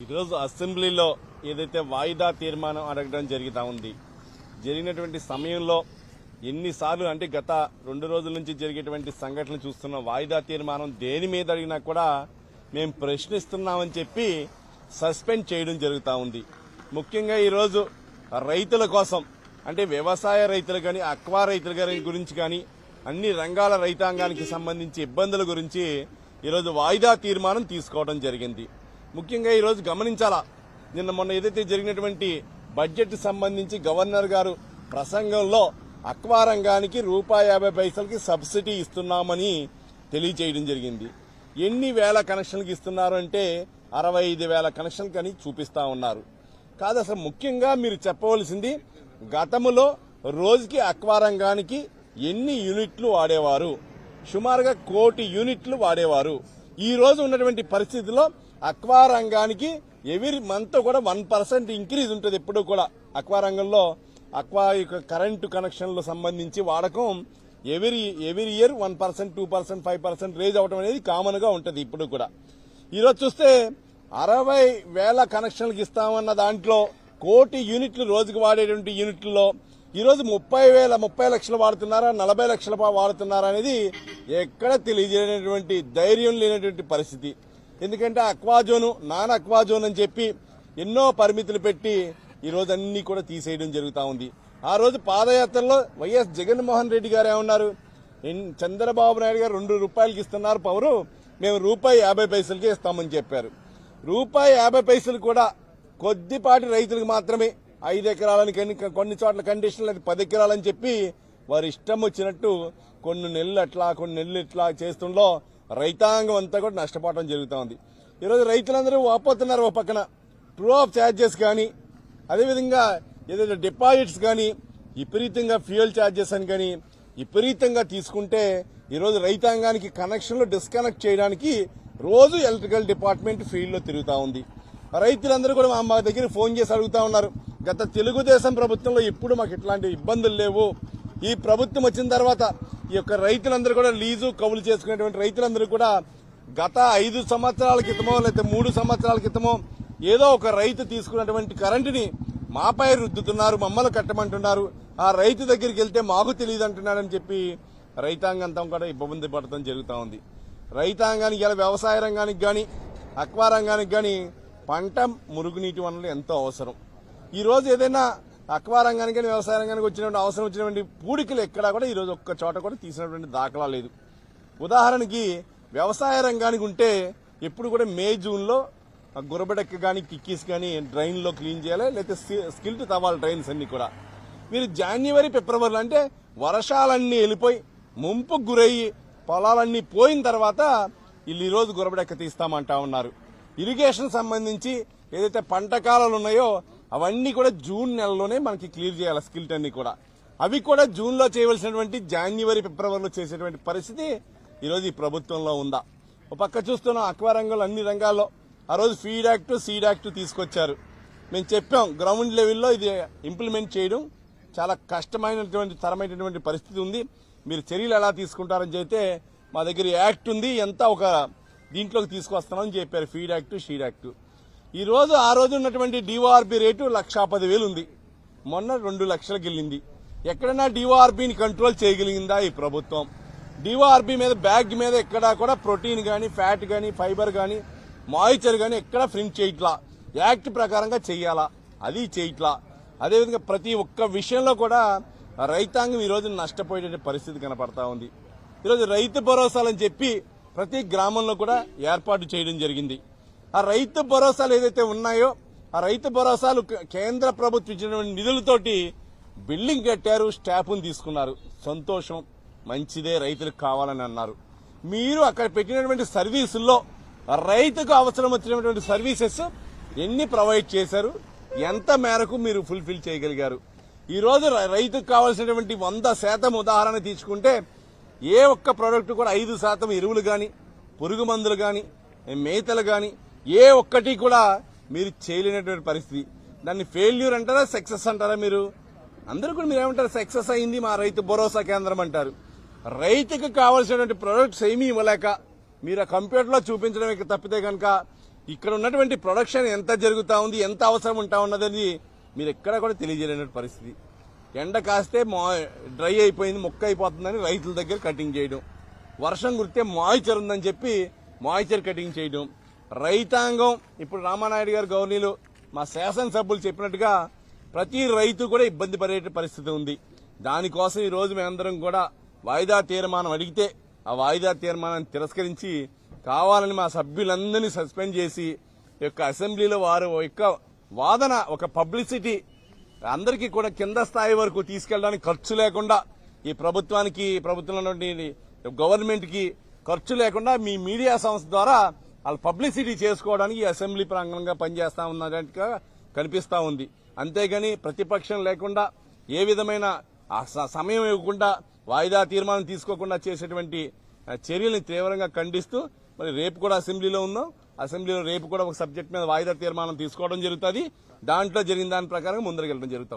ఈరోజు అసెంబ్లీలో ఏదైతే వాయిదా తీర్మానం అడగడం జరుగుతూ ఉంది, జరిగినటువంటి సమయంలో ఎన్నిసార్లు అంటే గత 2 రోజుల నుంచి జరిగేటువంటి సంఘటనలు చూస్తున్న వాయిదా తీర్మానం దేని మీద అడిగినా కూడా మేము ప్రశ్నిస్తున్నామని చెప్పి సస్పెండ్ చేయడం జరుగుతూ ఉంది. ముఖ్యంగా ఈరోజు రైతుల కోసం అంటే వ్యవసాయ రైతులు కానీ అక్వా రైతుల గురించి కానీ అన్ని రంగాల రైతాంగానికి సంబంధించి ఇబ్బందుల గురించి ఈరోజు వాయిదా తీర్మానం తీసుకోవడం జరిగింది. ముఖ్యంగా ఈరోజు గమనించాలా, మొన్న ఏదైతే జరిగినటువంటి బడ్జెట్ సంబంధించి గవర్నర్ గారు ప్రసంగంలో అక్వా రంగానికి ₹50 సబ్సిడీ ఇస్తున్నామని తెలియజేయడం జరిగింది. ఎన్ని వేల కనెక్షన్లకు ఇస్తున్నారు అంటే 65,000 కనెక్షన్లు అని చూపిస్తా ఉన్నారు. కాదు, అసలు ముఖ్యంగా మీరు చెప్పవలసింది గతంలో రోజుకి అక్వా రంగానికి ఎన్ని యూనిట్లు వాడేవారు, సుమారుగా 1 కోటి యూనిట్లు వాడేవారు. ఈ రోజు ఉన్నటువంటి పరిస్థితిలో అక్వా రంగానికి ఎవ్రీ మంత్ కూడా 1% ఇంక్రీజ్ ఉంటుంది. ఎప్పుడు కూడా అక్వా రంగంలో అక్వా కరెంటు కనెక్షన్లకు సంబంధించి వాడకం ఎవ్రీ ఇయర్ 1%, 2%, 5% రేజ్ అవడం అనేది కామన్ గా ఉంటుంది. ఇప్పుడు కూడా ఈరోజు చూస్తే 60,000 కనెక్షన్లకు ఇస్తామన్న దాంట్లో 1 కోటి యూనిట్లు రోజుకు వాడేటువంటి యూనిట్లలో ఈరోజు 30 లక్షలు వాడుతున్నారా, 40 లక్షలు వాడుతున్నారా అనేది ఎక్కడ తెలియజేయనటువంటి ధైర్యం లేనటువంటి పరిస్థితి. ఎందుకంటే అక్వాజోను, నాన్ అక్వాజోన్ అని చెప్పి ఎన్నో పరిమితులు పెట్టి ఈ రోజు అన్ని కూడా తీసేయడం జరుగుతూ ఉంది. ఆ రోజు పాదయాత్రలో వైఎస్ జగన్మోహన్ రెడ్డి గారు ఏమన్నారు, చంద్రబాబు నాయుడు గారు ₹2 ఇస్తున్నారు పవరు, మేము ₹50 ఇస్తామని చెప్పారు. ₹50 కూడా కొద్దిపాటి రైతులకు మాత్రమే, 5 ఎకరాలని కొన్ని చోట్ల కండిషన్లు 10 ఎకరాలని చెప్పి వారి ఇష్టం వచ్చినట్టు కొన్ని నెలలు అట్లా కొన్ని నెలలు ఇట్లా చేస్తుండో రైతాంగం అంతా కూడా నష్టపోవడం జరుగుతూ ఉంది. ఈరోజు రైతులందరూ వాపోతున్నారు. ఓ పక్కన ట్రూ ఆఫ్ ఛార్జెస్ కానీ, అదేవిధంగా ఏదైతే డిపాజిట్స్ కానీ, విపరీతంగా ఫ్యూయల్ ఛార్జెస్ అని కానీ విపరీతంగా తీసుకుంటే ఈరోజు రైతాంగానికి కనెక్షన్లు డిస్కనెక్ట్ చేయడానికి రోజు ఎలక్ట్రికల్ డిపార్ట్మెంట్ ఫీల్డ్ లో తిరుగుతూ ఉంది. రైతులందరూ కూడా మా దగ్గర ఫోన్ చేసి అడుగుతా ఉన్నారు, గత తెలుగుదేశం ప్రభుత్వంలో ఎప్పుడు మాకు ఇట్లాంటి ఇబ్బందులు లేవు, ఈ ప్రభుత్వం వచ్చిన తర్వాత ఈ యొక్క రైతులందరూ కూడా లీజు కౌలు చేసుకునేటువంటి రైతులందరూ కూడా గత 5 సంవత్సరాల క్రితమో లేకపోతే 3 సంవత్సరాల క్రితమో ఏదో ఒక రైతు తీసుకున్నటువంటి కరెంటుని మాపై రుద్దుతున్నారు, మమ్మల్ని కట్టమంటున్నారు, ఆ రైతు దగ్గరికి వెళ్తే మాకు తెలియదు అంటున్నాడని చెప్పి రైతాంగంతా కూడా ఇబ్బంది పడటం జరుగుతూ ఉంది. రైతాంగానికి ఇలా వ్యవసాయ రంగానికి కానీ అక్వా రంగానికి కానీ పంట మురుగునీటి వనరులు ఎంతో అవసరం. ఈ రోజు ఏదైనా అక్వా రంగానికి కానీ వ్యవసాయ రంగానికి వచ్చినటువంటి అవసరం వచ్చినటువంటి పూడికలు ఎక్కడా కూడా ఈ రోజు ఒక్క చోట కూడా తీసినటువంటి దాఖలా లేదు. ఉదాహరణకి వ్యవసాయ రంగానికి ఉంటే ఎప్పుడు కూడా మే జూన్లో గురబెడక్క కానీ కిక్కీస్ కానీ డ్రైన్ లో క్లీన్ చేయాలి, లేకపోతే స్కిల్ట్ తవ్వాలి డ్రైన్స్ అన్ని కూడా. మీరు జనవరి ఫిబ్రవరిలో అంటే వర్షాలన్నీ వెళ్ళిపోయి ముంపుకు గురయ్యి పొలాలన్నీ పోయిన తర్వాత వీళ్ళు ఈ రోజు గురబెడక్క తీస్తామంటా ఉన్నారు. ఇరిగేషన్ సంబంధించి ఏదైతే పంట కాలాలు ఉన్నాయో అవన్నీ కూడా జూన్ నెలలోనే మనకి క్లియర్ చేయాలి స్కిల్ట్ అన్ని కూడా. అవి కూడా జూన్ లో చేయవలసినటువంటి జనవరి ఫిబ్రవరిలో చేసేటువంటి పరిస్థితి ఈరోజు ఈ ప్రభుత్వంలో ఉందా? ఒక పక్క చూస్తున్నాం అక్వా రంగంలో అన్ని రంగాల్లో ఆ రోజు ఫీడ్ యాక్ట్, సీడ్ యాక్ట్ తీసుకొచ్చారు. మేము చెప్పాం గ్రౌండ్ లెవెల్లో ఇది ఇంప్లిమెంట్ చేయడం చాలా కష్టమైనటువంటి తరమైనటువంటి పరిస్థితి ఉంది, మీరు చర్యలు ఎలా తీసుకుంటారని చెప్తే మా దగ్గర యాక్ట్ ఉంది, ఎంత ఒక దీంట్లోకి తీసుకొస్తామని చెప్పారు, ఫీడ్ యాక్ట్, షీడ్ యాక్ట్. ఈ రోజు ఆ రోజు ఉన్నటువంటి డిఓఆర్బి రేటు 1,10,000 ఉంది, మొన్న 2 లక్షలకు వెళ్ళింది. ఎక్కడైనా డిఓఆర్బిని కంట్రోల్ చేయగలిగిందా ఈ ప్రభుత్వం? డిఓఆర్బి మీద బ్యాగ్ మీద ఎక్కడా కూడా ప్రోటీన్ గానీ, ఫ్యాట్ గానీ, ఫైబర్ గానీ, మాయిశ్చర్ గానీ ఎక్కడా ప్రింట్ చేయట్లా. యాక్ట్ ప్రకారంగా చెయ్యాలా, అది చేయట్లా. అదేవిధంగా ప్రతి ఒక్క విషయంలో కూడా రైతాంగం ఈ రోజు నష్టపోయే పరిస్థితి కనపడతా ఉంది. ఈరోజు రైతు భరోసాలని చెప్పి ప్రతి గ్రామంలో కూడా ఏర్పాటు చేయడం జరిగింది. ఆ రైతు భరోసాలు ఏదైతే ఉన్నాయో ఆ రైతు భరోసాలు కేంద్ర ప్రభుత్వం ఇచ్చినటువంటి నిధులతోటి బిల్డింగ్ కట్టారు, స్టాఫ్ను తీసుకున్నారు, సంతోషం, మంచిదే, రైతులకు కావాలని అన్నారు. మీరు అక్కడ పెట్టినటువంటి సర్వీసుల్లో రైతుకు అవసరం వచ్చినటువంటి సర్వీసెస్ ఎన్ని ప్రొవైడ్ చేశారు, ఎంత మేరకు మీరు ఫుల్ఫిల్ చేయగలిగారు? ఈ రోజు రైతుకు కావాల్సినటువంటి 100% ఉదాహరణ తీసుకుంటే ఏ ఒక్క ప్రోడక్ట్ కూడా 5% ఎరువులు గాని, పురుగు మందులు గాని, మేతలు గాని ఏ ఒక్కటి కూడా మీరు చేయలేనటువంటి పరిస్థితి. దాన్ని ఫెయిల్యూర్ అంటారా, సక్సెస్ అంటారా? మీరు అందరూ కూడా మీరు ఏమంటారు, సక్సెస్ అయింది మా రైతు భరోసా కేంద్రం అంటారు. రైతుకు కావాల్సినటువంటి ప్రొడక్ట్స్ ఏమీ ఇవ్వలేక మీరు ఆ కంప్యూటర్లో చూపించడం తప్పితే కనుక ఇక్కడ ఉన్నటువంటి ప్రొడక్షన్ ఎంత జరుగుతా ఉంది, ఎంత అవసరం ఉంటా ఉన్నదని మీరు ఎక్కడ కూడా తెలియజేయలేని పరిస్థితి. ఎండ కాస్తే డ్రై అయిపోయింది, మొక్క అయిపోతుందని రైతుల దగ్గర కటింగ్ చేయడం, వర్షం కురితే మాయిచర్ ఉందని చెప్పి మాయిచర్ కటింగ్ చేయడం. రైతాంగం ఇప్పుడు రామానాయుడు గారు గవర్నీలు మా శాసనసభ్యులు చెప్పినట్టుగా ప్రతి రైతు కూడా ఇబ్బంది పడే పరిస్థితి ఉంది. దానికోసం ఈ రోజు మేమందరం కూడా వాయిదా తీర్మానం అడిగితే ఆ వాయిదా తీర్మానాన్ని తిరస్కరించి కావాలని మా సభ్యులందరినీ సస్పెండ్ చేసి అసెంబ్లీలో వారు యొక్క వాదన ఒక పబ్లిసిటీ అందరికీ కూడా కింద స్థాయి వరకు తీసుకెళ్ళడానికి ఖర్చు లేకుండా ఈ ప్రభుత్వంలో గవర్నమెంట్ కి ఖర్చు లేకుండా మీ మీడియా సంస్థ ద్వారా వాళ్ళు పబ్లిసిటీ చేసుకోవడానికి ఈ అసెంబ్లీ ప్రాంగణంగా పనిచేస్తా ఉన్నట్టుగా కనిపిస్తా ఉంది. అంతేగాని ప్రతిపక్షం లేకుండా ఏ విధమైన సమయం ఇవ్వకుండా వాయిదా తీర్మానం తీసుకోకుండా చేసేటువంటి చర్యల్ని తీవ్రంగా ఖండిస్తూ మరి రేపు కూడా అసెంబ్లీలో ఉన్నాం. అసెంబ్లీలో రేపు కూడా ఒక సబ్జెక్ట్ మీద వాయిదా తీర్మానం తీసుకోవడం జరుగుతుంది. దాంట్లో జరిగిన దాని ప్రకారం ముందరికి వెళ్ళడం జరుగుతుంది.